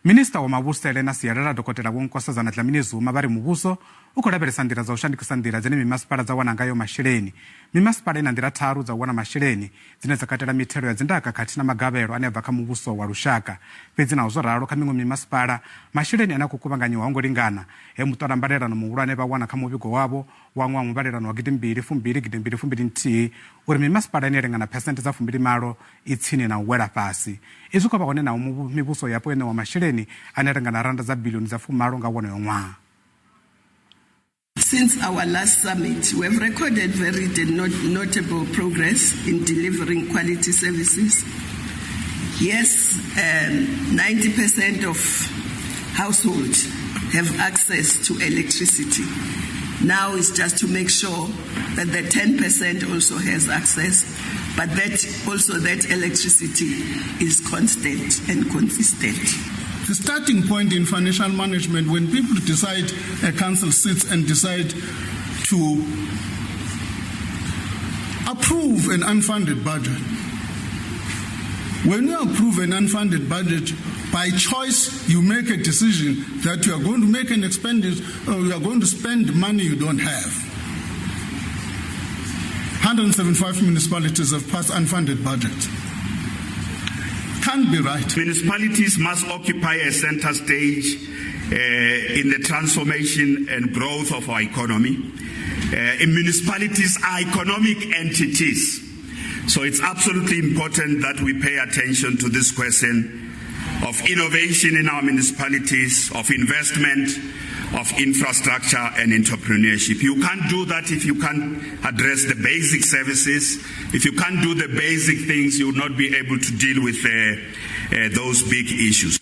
Minista wa mavhusele na sialala Dokotela vho-Nkosazana Dlamini-Zuma vari muvhuso u khou lavhelesa ndila dza u shandukisa ndila dzine Mimasipala dza wana ngayo masheleni. Mimasipala ina ndila tharu dza u wana masheleni dzine dza katela mithelo ya dzi-ndaka khathihi na magavhelo ane a bva kha muvhuso wa lushaka. Fhedzi naho zwo ralo kha miṅwe mimasipala masheleni ane a khou kuvhanganyiwa ho ngo lingana he mutola-mbalelano-muhulwane vha wana kha muvhigo wavho wa ṅwaha muvhalelano wa gidi-mbili-fumbili, gidi-mbili-fumbili-nthihi uri mimasipala ine lingana phesenthe dza fumbili-malo i tsini na u wela fhasi. Izwi khou vha hone naho mivhuso yapo ene wa masheleni ane lingana randa dza biḽioni dza fumalo nga wonoyo ṅwaha. Since our last summit, we have recorded very notable progress in delivering quality services. Yes, 90% of households have access to electricity. Now it's just to make sure that the 10% also has access, but that electricity is constant and consistent. The starting point in financial management, when people decide, a council sits and decide to approve an unfunded budget. When you approve an unfunded budget, by choice you make a decision that you are going to make an expenditure or you are going to spend money you don't have. 175 municipalities have passed unfunded budgets. Can't be right. Municipalities must occupy a center stage in the transformation and growth of our economy. Municipalities are economic entities. So it's absolutely important that we pay attention to this question of innovation in our municipalities, of investment, of infrastructure and entrepreneurship. You can't do that if you can't address the basic services. If you can't do the basic things, you will not be able to deal with those big issues.